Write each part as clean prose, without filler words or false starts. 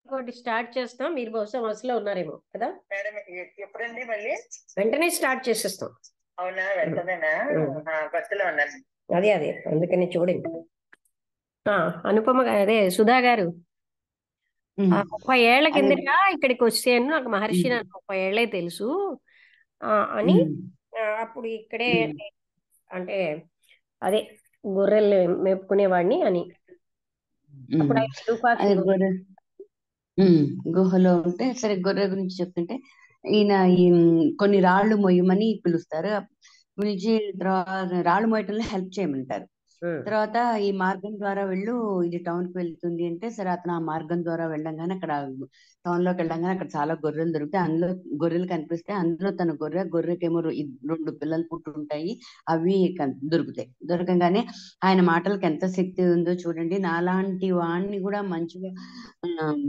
ఇంకోటి స్టార్ట్ చేస్తాం. మీరు బహుశా బస్సులో ఉన్నారేమో కదా. మేడం ఎప్పుడండి మళ్ళీ? వెంటనే స్టార్ట్ చేసేస్తాం. అవునా? వెంటనేనా? బస్సులో ఉన్నాను. అదే అందుకని చూడండి. అనుపమ అదే సుధా గారు 30 ఏళ్ల కిందట ఇక్కడికి వచ్చాను. నాకు మహర్షి నాకు 30 ఏళ్లే తెలుసు అని. అప్పుడు ఇక్కడే అంటే అదే గొర్రెలు మేపుకునేవాడిని అని. అప్పుడు గుహలో ఉంటే సరే గొర్రె గురించి చెప్తుంటే ఈయన కొన్ని రాళ్ళు మొయ్యమని పిలుస్తారు. పిలిచి తర్వాత రాళ్ళు మోయటంలో హెల్ప్ చేయమంటారు. తర్వాత ఈ మార్గం ద్వారా వెళ్ళు, ఇది టౌన్ కి వెళ్తుంది అంటే సరే అతను ఆ మార్గం ద్వారా వెళ్ళంగానే అక్కడ టౌన్ లోకి వెళ్ళంగానే అక్కడ చాలా గొర్రెలు దొరుకుతాయి. అందులో గొర్రెలు కనిపిస్తే అందులో తన గొర్రెకేమో 2 పిల్లలు పుట్టుంటాయి. అవి దొరుకుతాయి. దొరకగానే ఆయన మాటలకు ఎంత శక్తి ఉందో చూడండి. నాలాంటి వాడిని కూడా మంచిగా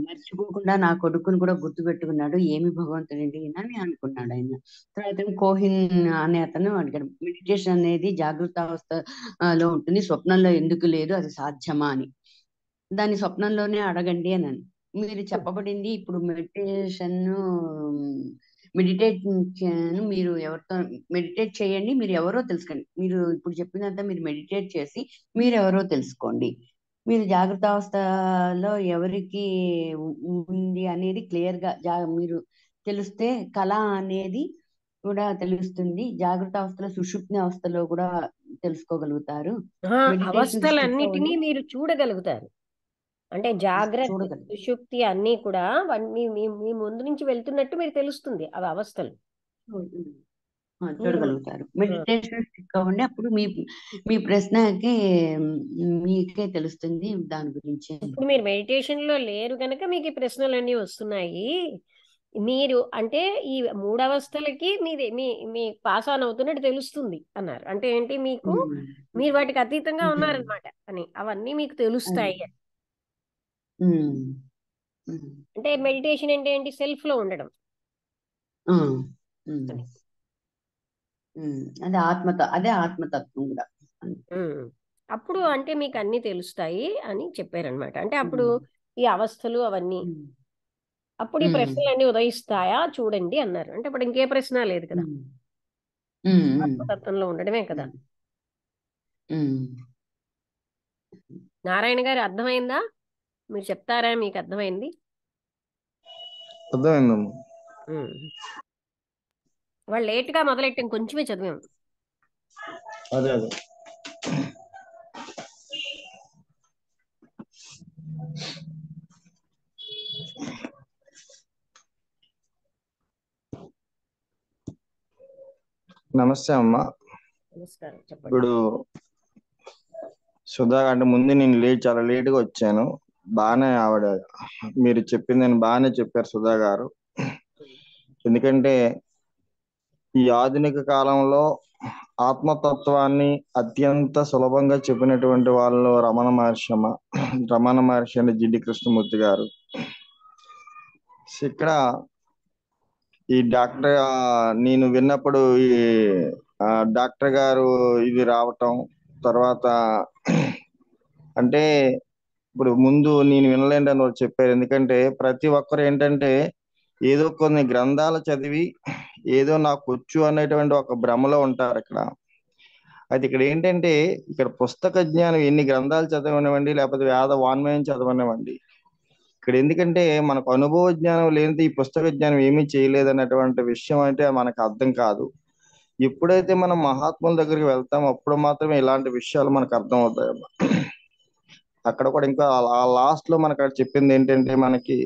మర్చిపోకుండా నా కొడుకుని కూడా గుర్తు పెట్టుకున్నాడు. ఏమి భగవంతుడి అని అనుకున్నాడు ఆయన. తర్వాత కోహిన్ అనే అతను అడిగాడు, మెడిటేషన్ అనేది జాగృత అవస్థలో ఉంటుంది, స్వప్నంలో ఎందుకు లేదు, అది సాధ్యమా అని. దాన్ని స్వప్నంలోనే అడగండి అని. మీరు చెప్పబడింది ఇప్పుడు మెడిటేషన్ మీరు ఎవరితో మెడిటేట్ చేయండి, మీరు ఎవరో తెలుసుకోండి. మీరు ఇప్పుడు చెప్పినంత మీరు మెడిటేట్ చేసి మీరు ఎవరో తెలుసుకోండి. మీరు జాగ్రత్త అవస్థలో ఎవరికి ఉంది అనేది క్లియర్ గా మీరు తెలిస్తే కళ అనేది కూడా తెలుస్తుంది. జాగ్రత్త అవస్థలో సుషుప్తి అవస్థలో కూడా తెలుసుకోగలుగుతారు. అవస్థలన్నిటినీ మీరు చూడగలుగుతారు. అంటే జాగ్రత్త సుషుప్తి అన్ని కూడా మీ ముందు నుంచి వెళ్తున్నట్టు మీరు తెలుస్తుంది అవి అవస్థలు చూడగలుగుతారు. మెడిటేషన్ అవ్వండి, అప్పుడు మీ ప్రశ్నకి మీకే తెలుస్తుంది దాని గురించి. ఇప్పుడు మీరు మెడిటేషన్ లో లేరు కనుక మీకు ఈ ప్రశ్నలన్నీ వస్తున్నాయి. మీరు అంటే ఈ 3 అవస్థలకి మీ పాస్ ఆన్ అవుతున్నట్టు తెలుస్తుంది అన్నారు. అంటే ఏంటి, మీరు వాటికి అతీతంగా ఉన్నారనమాట అని, అవన్నీ మీకు తెలుస్తాయి. అంటే మెడిటేషన్ అంటే ఏంటి, సెల్ఫ్ లో ఉండడం. అదే ఆత్మతత్వం కూడా. అప్పుడు అంటే మీకు అన్ని తెలుస్తాయి అని చెప్పారనమాట. అంటే అప్పుడు ఈ అవస్థలు అవన్నీ అప్పుడు ఈ ప్రశ్నలన్నీ ఉదయిస్తాయా చూడండి అన్నారు. అంటే ఇప్పుడు ఇంకే ప్రశ్న లేదు కదా, ఆత్మతత్వంలో ఉండడమే కదా. నారాయణ గారు అర్థమైందా? మీరు చెప్తారా, మీకు అర్థమైంది? అర్థమైందమ్మా. వాళ్ళు లేట్గా మొదలెట్టాం, కొంచెమే చదివాము. అదే నమస్తే అమ్మా. నమస్కారం, చెప్పండి. ఇప్పుడు సుధా అంటే ముందు నేను చాలా లేట్గా వచ్చాను. బాగానే ఆవిడ మీరు చెప్పిందని బాగానే చెప్పారు సుధా గారు. ఎందుకంటే ఈ ఆధునిక కాలంలో ఆత్మతత్వాన్ని అత్యంత సులభంగా చెప్పినటువంటి వాళ్ళు రమణ మహర్షి అంటే జిడ్డి కృష్ణమూర్తి గారు. ఇక్కడ ఈ డాక్టర్ నేను విన్నప్పుడు ఈ డాక్టర్ గారు ఇది రావటం తర్వాత అంటే ఇప్పుడు ముందు నేను వినలేండి అని చెప్పారు. ఎందుకంటే ప్రతి ఒక్కరు ఏంటంటే ఏదో కొన్ని గ్రంథాలు చదివి ఏదో నాకు వచ్చు అనేటువంటి ఒక భ్రమలో ఉంటారు ఇక్కడ. అయితే ఇక్కడ ఏంటంటే ఇక్కడ పుస్తక జ్ఞానం ఎన్ని గ్రంథాలు చదవనివ్వండి, లేకపోతే వేద వాన్మయం చదవనివ్వండి, ఇక్కడ ఎందుకంటే మనకు అనుభవ జ్ఞానం లేనిది ఈ పుస్తక జ్ఞానం ఏమీ చేయలేదన్నటువంటి విషయం అంటే మనకు అర్థం కాదు. ఎప్పుడైతే మనం మహాత్ముల దగ్గరికి వెళ్తామో అప్పుడు మాత్రమే ఇలాంటి విషయాలు మనకు అర్థం అవుతాయి. అక్కడ కూడా ఇంకా ఆ లాస్ట్ లో మనకు చెప్పింది ఏంటంటే మనకి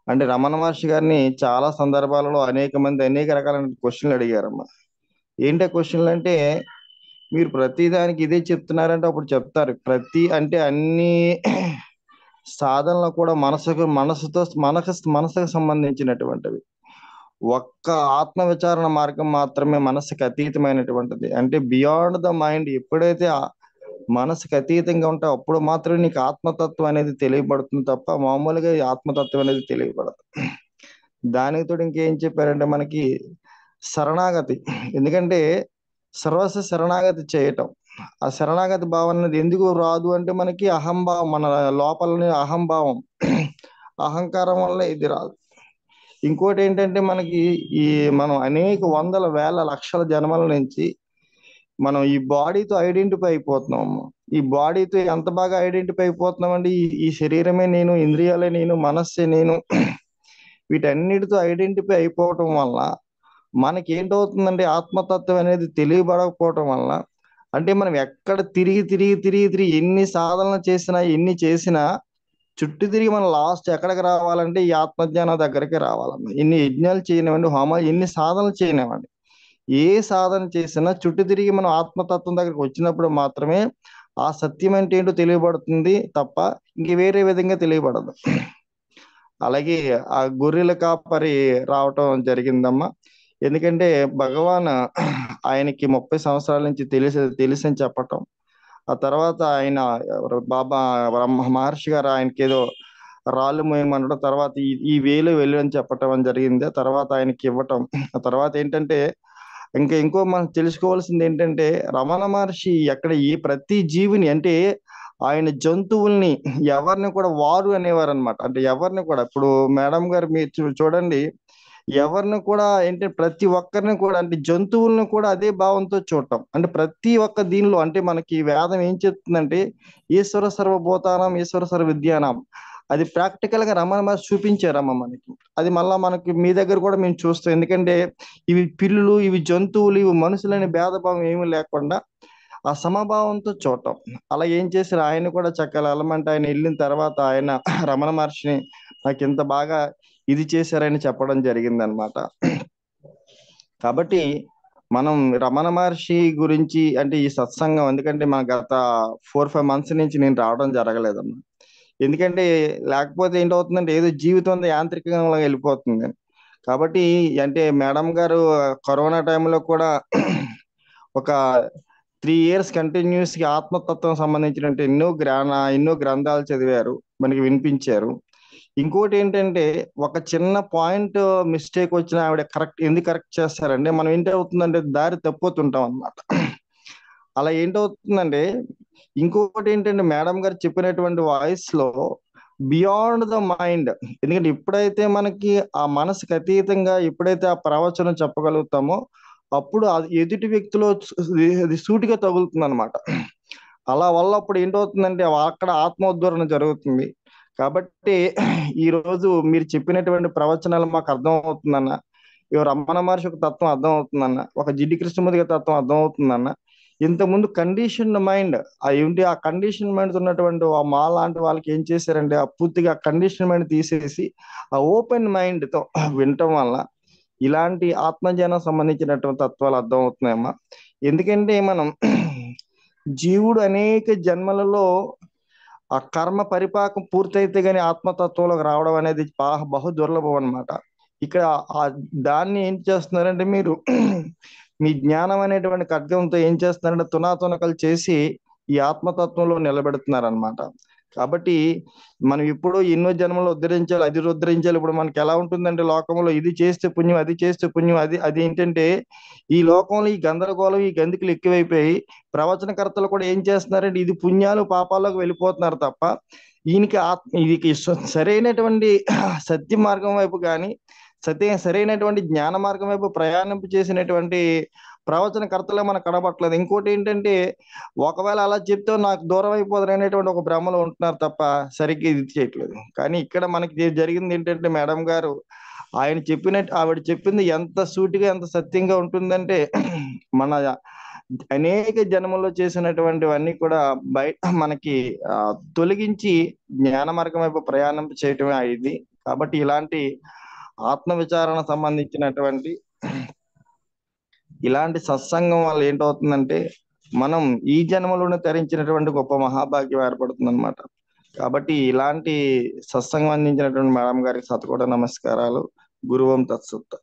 అంటే రమణ మహర్షి గారిని చాలా సందర్భాలలో అనేక రకాలైన క్వశ్చన్లు అడిగారమ్మా. ఏంటో క్వశ్చన్లు అంటే, మీరు ప్రతి దానికి ఇదే చెప్తున్నారంటే అప్పుడు చెప్తారు. ప్రతి అంటే అన్ని సాధనలు కూడా మనసుకు సంబంధించినటువంటివి. ఒక్క ఆత్మ విచారణ మార్గం మాత్రమే మనసుకు అతీతమైనటువంటిది. అంటే బియాండ్ ద మైండ్ ఎప్పుడైతే మనసుకు అతీతంగా ఉంటావు అప్పుడు మాత్రమే నీకు ఆత్మతత్వం అనేది తెలియబడుతుంది తప్ప మామూలుగా ఈ ఆత్మతత్వం అనేది తెలియబడదు. దానికి తోడు ఇంకేం చెప్పారంటే మనకి శరణాగతి. ఎందుకంటే సర్వస్వ శరణాగతి చేయటం, ఆ శరణాగతి భావన అనేది ఎందుకు రాదు అంటే మనకి అహంభావం, మన లోపలని అహంభావం, అహంకారం వల్ల ఇది రాదు. ఇంకోటి ఏంటంటే మనకి ఈ మనం అనేక వందల వేల లక్షల జన్మల నుంచి మనం ఈ బాడీతో ఐడెంటిఫై అయిపోతున్నాం. ఈ బాడీతో ఎంత బాగా ఐడెంటిఫై అయిపోతున్నామండి, ఈ శరీరమే నేను, ఇంద్రియాలే నేను, మనస్సే నేను, వీటన్నిటితో ఐడెంటిఫై అయిపోవటం వల్ల మనకి ఏంటవుతుందంటే ఆత్మతత్వం అనేది తెలియబడకపోవటం వల్ల, అంటే మనం ఎక్కడ తిరిగి ఎన్ని సాధనలు చేసినా ఎన్ని చేసినా చుట్టూ తిరిగి మనం లాస్ట్ ఎక్కడికి రావాలంటే ఈ ఆత్మజ్ఞానం దగ్గరికి రావాలన్నమాట. ఎన్ని యజ్ఞాలు చేయనివ్వండి, హోమాలు, ఎన్ని సాధనలు చేయనివ్వండి, ఏ సాధన చేసినా చుట్టూ తిరిగి మనం ఆత్మతత్వం దగ్గరికి వచ్చినప్పుడు మాత్రమే ఆ సత్యం అంటే ఏంటో తెలియబడుతుంది తప్ప ఇంక వేరే విధంగా తెలియబడదు. అలాగే ఆ గొర్రెల కాపరి రావటం జరిగిందమ్మా. ఎందుకంటే భగవాన్ ఆయనకి 30 సంవత్సరాల నుంచి తెలిసని చెప్పటం, ఆ తర్వాత ఆయన బాబా మహర్షి గారు ఆయనకి ఏదో రాళ్ళు మోయమనడం, తర్వాత ఈ వేలు వెళ్ళు అని చెప్పటం అని జరిగింది. తర్వాత ఆయనకి ఇవ్వటం. ఆ తర్వాత ఏంటంటే ఇంకో మనం తెలుసుకోవాల్సింది ఏంటంటే రమణ మహర్షి ఎక్కడ ప్రతి జీవిని, అంటే ఆయన జంతువుల్ని ఎవరిని కూడా వారు అనేవారు అనమాట. అంటే ఎవరిని కూడా, ఇప్పుడు మేడం గారు మీరు చూడండి, ఎవరిని కూడా ఏంటంటే ప్రతి ఒక్కరిని కూడా, అంటే జంతువులను కూడా అదే భావంతో చూడటం. అంటే ప్రతి ఒక్క దీనిలో, అంటే మనకి వేదం ఏం చెప్తుందంటే ఈశ్వర సర్వభూతానం ఈశ్వర సర్వ విద్యానాం, అది ప్రాక్టికల్ గా రమణ మహర్షి చూపించారమ్మ మనకి. అది మళ్ళా మనకి మీ దగ్గర కూడా మేము చూస్తాం. ఎందుకంటే ఇవి పిల్లులు, ఇవి జంతువులు, ఇవి మనుషులనే భేదభావం ఏమీ లేకుండా ఆ సమభావంతో చూడటం. అలా ఏం చేశారు, ఆయన కూడా చక్కగా వెళ్ళమంటే ఆయన వెళ్ళిన తర్వాత ఆయన రమణ మహర్షిని నాకు ఇంత బాగా ఇది చేశారని చెప్పడం జరిగింది అనమాట. కాబట్టి మనం రమణ మహర్షి గురించి, అంటే ఈ సత్సంగం, ఎందుకంటే మన గత 4-5 months నుంచి నేను రావడం జరగలేదమ్మా. ఎందుకంటే లేకపోతే ఏంటవుతుందంటే ఏదో జీవితం యాంత్రికంగా వెళ్ళిపోతుంది. కాబట్టి అంటే మేడం గారు కరోనా టైంలో కూడా ఒక 3 years కంటిన్యూస్ గా ఆత్మతత్వం సంబంధించిన ఎన్నో గ్రంథాలు చదివారు, మనకి వినిపించారు. ఇంకోటి ఏంటంటే ఒక చిన్న పాయింట్ మిస్టేక్ వచ్చిన ఆవిడ ఎందుకు కరెక్ట్ చేస్తారంటే మనం ఏంటవుతుందంటే దారి తప్పుతుంటాం అన్నమాట. అలా ఏంటవుతుందంటే ఇంకొకటి ఏంటంటే మేడం గారు చెప్పినటువంటి వాయిస్ లో బియాండ్ ద మైండ్, ఎందుకంటే ఎప్పుడైతే మనకి ఆ మనసుకు అతీతంగా ఎప్పుడైతే ఆ ప్రవచనం చెప్పగలుగుతామో అప్పుడు ఎదుటి వ్యక్తిలో అది సూటిగా తగులుతుంది అనమాట. అలా వల్ల అప్పుడు ఏంటవుతుందంటే అక్కడ ఆత్మోద్ధరణ జరుగుతుంది. కాబట్టి ఈ రోజు మీరు చెప్పినటువంటి ప్రవచనాలు మాకు అర్థం అవుతుందన్న, రమణ మహర్షి ఒక తత్వం అర్థం అవుతుందన్న, ఒక జిడ్డి కృష్ణమూర్తి గారి తత్వం అర్థం అవుతుందన్న. ఇంతకుముందు కండిషన్ మైండ్ ఆ కండిషన్ మైండ్ ఉన్నటువంటి మా లాంటి వాళ్ళకి ఏం చేశారంటే ఆ పూర్తిగా కండిషన్ మైండ్ తీసేసి ఆ ఓపెన్ మైండ్ తో వినటం వల్ల ఇలాంటి ఆత్మజ్ఞానం సంబంధించినటువంటి తత్వాలు అర్థం అవుతున్నాయమ్మా. ఎందుకంటే మనం జీవుడు అనేక జన్మలలో ఆ కర్మ పరిపాకం పూర్తయితే గానీ ఆత్మతత్వంలోకి రావడం అనేది బహు దుర్లభం అనమాట. ఇక్కడ దాన్ని ఏం చేస్తున్నారంటే మీరు మీ జ్ఞానం అనేటువంటి ఖడ్గంతో ఏం చేస్తున్నారంటే తునాతునకలు చేసి ఈ ఆత్మతత్వంలో నిలబెడుతున్నారనమాట. కాబట్టి మనం ఇప్పుడు ఎన్నో జన్మలు ఉద్ధరించాలి, అది ఉద్ధరించాలి. ఇప్పుడు మనకి ఎలా ఉంటుందంటే లోకంలో ఇది చేస్తే పుణ్యం, అది చేస్తే పుణ్యం, అది ఏంటంటే ఈ లోకంలో ఈ గందరగోళం, ఈ గందికులు ఎక్కువైపోయి ప్రవచనకర్తలు కూడా ఏం చేస్తున్నారంటే ఇది పుణ్యాలు పాపాల్లోకి వెళ్ళిపోతున్నారు తప్ప ఇది సరైనటువంటి సత్య మార్గం వైపు కానీ సరైనటువంటి జ్ఞాన మార్గం వైపు ప్రయాణింపు చేసినటువంటి ప్రవచనకర్తలే మనకు కనబట్టలేదు. ఇంకోటి ఏంటంటే ఒకవేళ అలా చెప్తే నాకు దూరం అయిపోతారు అనేటువంటి ఒక భ్రమలో ఉంటున్నారు తప్ప సరిగ్గా ఇది చేయట్లేదు. కానీ ఇక్కడ మనకి జరిగింది ఏంటంటే మేడం గారు ఆవిడ చెప్పింది ఎంత సూటిగా ఎంత సత్యంగా ఉంటుందంటే మన అనేక జన్మల్లో చేసినటువంటివన్నీ కూడా బయట మనకి తొలగించి జ్ఞాన మార్గం వైపు ప్రయాణం చేయటమే అయింది. కాబట్టి ఇలాంటి ఆత్మ విచారణ సంబంధించినటువంటి ఇలాంటి సత్సంగం వల్ల ఏంటవుతుందంటే మనం ఈ జన్మలోనే తరించినటువంటి గొప్ప మహాభాగ్యం ఏర్పడుతుంది అనమాట. కాబట్టి ఇలాంటి సత్సంగం అందించినటువంటి మేడం గారికి శతకోటి నమస్కారాలు. గురువం తత్సుత్.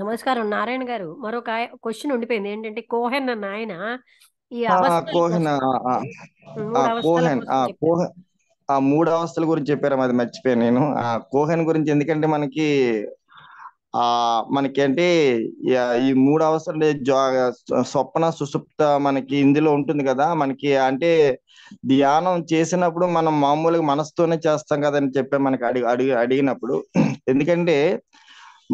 నమస్కారం నారాయణ గారు. మరొక క్వశ్చన్ ఉండిపోయింది ఏంటంటే కోహెన్ అన్న ఆయన ఈ కోహెన్ మూడు అవస్థల కోహెన్ కోసం చెప్పారు. కోహెన్ ఆ 3 అవస్థల గురించి చెప్పారు, అది మర్చిపోయాను నేను. ఆ కోహెన్ గురించి ఎందుకంటే మనకి మనకి అంటే ఈ 3 అవస్థలు స్వప్న సుషుప్త మనకి ఇందులో ఉంటుంది కదా. మనకి అంటే ధ్యానం చేసినప్పుడు మనం మామూలుగా మనసుతోనే చేస్తాం కదని చెప్పి మనకి అడిగినప్పుడు ఎందుకంటే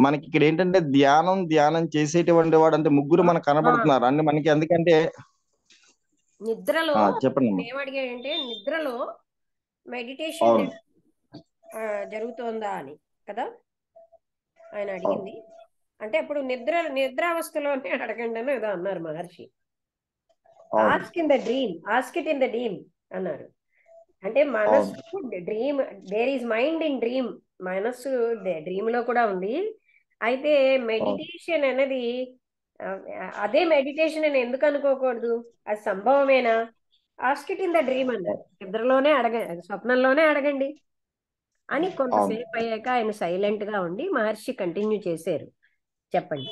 మనకి ఇక్కడ ఏంటంటే ధ్యానం చేసేటువంటి వాడు అంటే ముగ్గురు మనకు కనబడుతున్నారు అన్ని మనకి. ఎందుకంటే నిద్రలో చెప్పండి. ఏమడిగాడంటే నిద్రలో మెడిటేషన్ జరుగుతోందా అని కదా ఆయన అడిగింది. అంటే అప్పుడు నిద్రావస్థలోనే అడగండి అని ఏదో అన్నారు Maharshi. Ask in the dream, ask it in the dream అన్నారు. అంటే మనస్సు dream, there is mind in dream, మనస్సు డ్రీమ్ లో కూడా ఉంది. అయితే మెడిటేషన్ అనేది అదే మెడిటేషన్ అని ఎందుకు అనుకోకూడదు, అది సంభవమేనా? Ask it in the dream అన్నారు. నిద్రలోనే అడగండి, స్వప్నంలోనే అడగండి అని. కొంతసేపు అయ్యాక ఆయన సైలెంట్ గా ఉండి మహర్షి కంటిన్యూ చేశారు. చెప్పండి,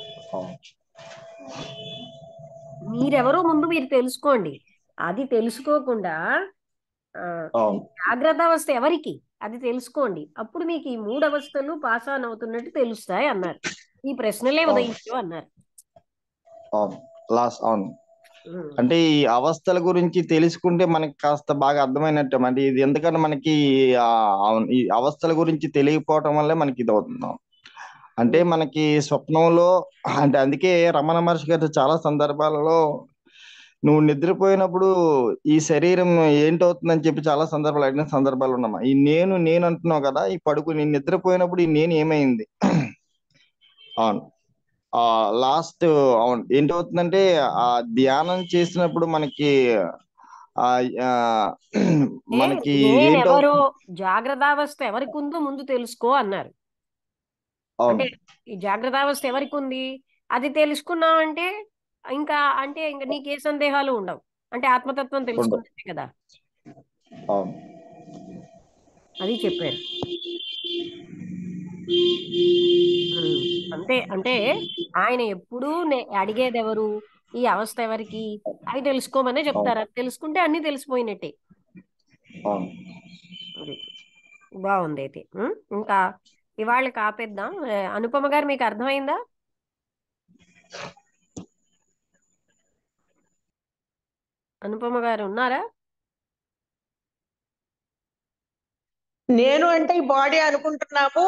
మీరెవరో ముందు మీరు తెలుసుకోండి. అది తెలుసుకోకుండా జాగ్రత్త అవస్థ ఎవరికి అది తెలుసుకోండి, అప్పుడు మీకు ఈ 3 అవస్థలు పాస్ ఆన్ అవుతున్నట్టు తెలుస్తాయి అన్నారు. ఈ ప్రశ్నలే ఉదయించు అన్నారు. అవును. అంటే ఈ అవస్థల గురించి తెలుసుకుంటే మనకి కాస్త బాగా అర్థమైనట్టు. అంటే ఇది ఎందుకంటే మనకి ఈ అవస్థల గురించి తెలియకపోవటం వల్లే మనకి ఇది అవుతున్నాం. అంటే మనకి స్వప్నంలో అంటే అందుకే రమణ మహర్షి గారు చాలా సందర్భాలలో నువ్వు నిద్రపోయినప్పుడు ఈ శరీరం ఏంటవుతుందని చెప్పి చాలా సందర్భాలు అడిగిన సందర్భాలు ఉన్నామా. ఈ నేను అంటున్నావు కదా, ఈ పడుకుని నిద్రపోయినప్పుడు ఈ నేను ఏమైంది? అవును, లాస్ట్ అవును ఏంటవుతుందంటే ఆ ధ్యానం చేసినప్పుడు మనకి మనకి ఎవరో జాగ్రత్తావస్థ ఎవరికి ఉందో ముందు తెలుసుకో అన్నారు. అంటే ఈ జాగ్రత్తావస్థ ఎవరికి ఉంది అది తెలుసుకున్నావంటే ఇంకా నీకే సందేహాలు ఉండవు. అంటే ఆత్మతత్వం తెలుసుకుంటే కదా, అది చెప్పారు. అంతే. అంటే ఆయన ఎప్పుడూ అడిగేది ఎవరు, ఈ అవస్థ ఎవరికి, అవి తెలుసుకోమనే చెప్తారు. అది తెలుసుకుంటే అన్ని తెలిసిపోయినట్టే. బాగుంది. అయితే ఇంకా ఇవాళ కాపేద్దాం. అనుపమ గారు మీకు అర్థమైందా? అనుపమ గారు ఉన్నారా? నేను అంటే ఈ బాడీ అనుకుంటున్నాము,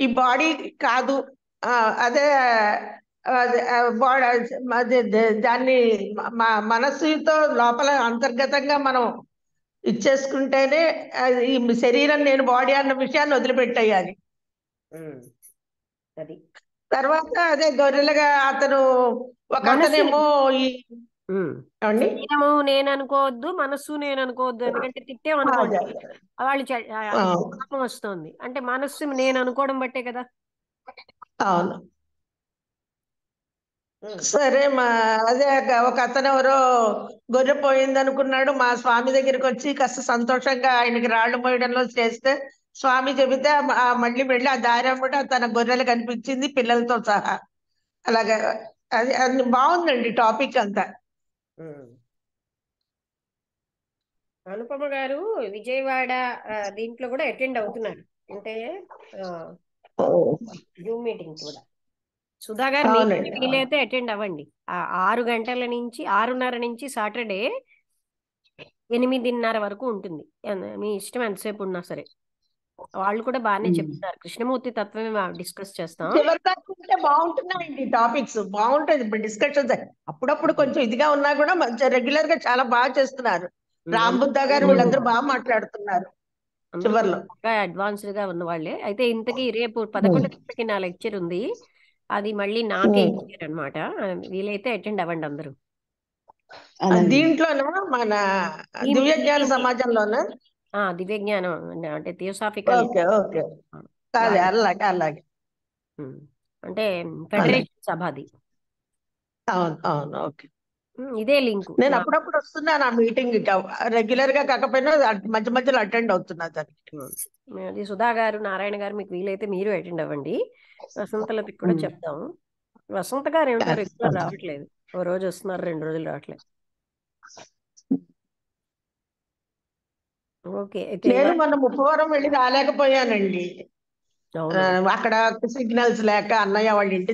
ఈ బాడీ కాదు. అదే దాన్ని మనస్సుతో లోపల అంతర్గతంగా మనం ఇచ్చేసుకుంటేనే ఈ శరీరం నేను బాడీ అన్న విషయాన్ని వదిలిపెట్టేయాలి. అది తర్వాత అదే గొర్రెలుగా అతను ఒక అతనేమో ఈ శరీరము నేను అనుకోవద్దు, మనస్సు నేను అనుకోవద్దు. ఎందుకంటే తిట్టేమనుకోండి వాళ్ళు కోపం వస్తుంది. అంటే మనస్సు నేను అనుకోవడం బట్టే కదా. అవును, సరే. అదే ఒక అతను ఎవరో గొర్రె పోయింది అనుకున్నాడు. మా స్వామి దగ్గరికి వచ్చి కాస్త సంతోషంగా ఆయనకి రాళ్ళు మోయడంలో చేస్తే స్వామి చెబితే మళ్ళీ వెళ్ళి ఆ దారి అమ్మట తన గొర్రెలు కనిపించింది పిల్లలతో సహా. అలాగా అది బాగుందండి టాపిక్ అంతా. అనుపమ గారు విజయవాడ దీంట్లో కూడా అటెండ్ అవుతున్నారు. అంటే జూమ్ మీటింగ్ కూడా. సుధా గారు మీకు వీలైతే అటెండ్ అవ్వండి. 6 గంటల నుంచి 6:30 నుంచి సాటర్డే 8:30 వరకు ఉంటుంది. మీ ఇష్టం ఎంతసేపు ఉన్నా సరే. వాళ్ళు కూడా బాగానే చెప్తున్నారు. కృష్ణమూర్తి తత్వమే డిస్కస్ చేస్తాం. బాగుంటున్నాయండి టాపిక్స్, బాగుంటుంది ఇప్పుడు డిస్కషన్స్. అప్పుడప్పుడు కొంచెం ఇదిగా ఉన్నా కూడా రెగ్యులర్ గా చాలా బాగా చేస్తున్నారు. రామ్ బుద్ధ గారు వీళ్ళందరూ బాగా మాట్లాడుతున్నారు. చివర్లో అడ్వాన్స్డ్ గా ఉన్న వాళ్ళే. అయితే ఇంతకీ రేపు 11 గంటలకి నా లెక్చర్ ఉంది. అది మళ్ళీ నాకే ఇచ్చారు అనమాట. వీలైతే అటెండ్ అవ్వండి అందరూ. దీంట్లోనా మన దివ్య జ్ఞాన సమాజంలోనా? దివ్య జ్ఞానం అంటే థియోసాఫికల్. అలాగే అంటే ఫెడరేషన్ సభది. అవును అవును, ఓకే. ఇదే లింక్. నేను అప్పుడప్పుడు వస్తున్నాను ఆ మీటింగ్, రెగ్యులర్ గా కాకపోయినా మధ్య మధ్యలో అటెండ్ అవుతున్నా దానికి. అది సుధా గారు, నారాయణ గారు మీకు వీలైతే మీరు అటెండ్ అవ్వండి. వసంతలకి కూడా చెప్తాం. వసంత గారు ఏమిటో రెగ్యులర్ రావట్లేదు. ఓ రోజు వస్తున్నారు, 2 రోజులు రావట్లేదు. ఓకే. అయితే నేను మొన్న ముప్పవరం వెళ్ళి రాలేకపోయానండి. అవును అక్కడ సిగ్నల్స్ లేక అన్నయ్య వాళ్ళ ఇంటి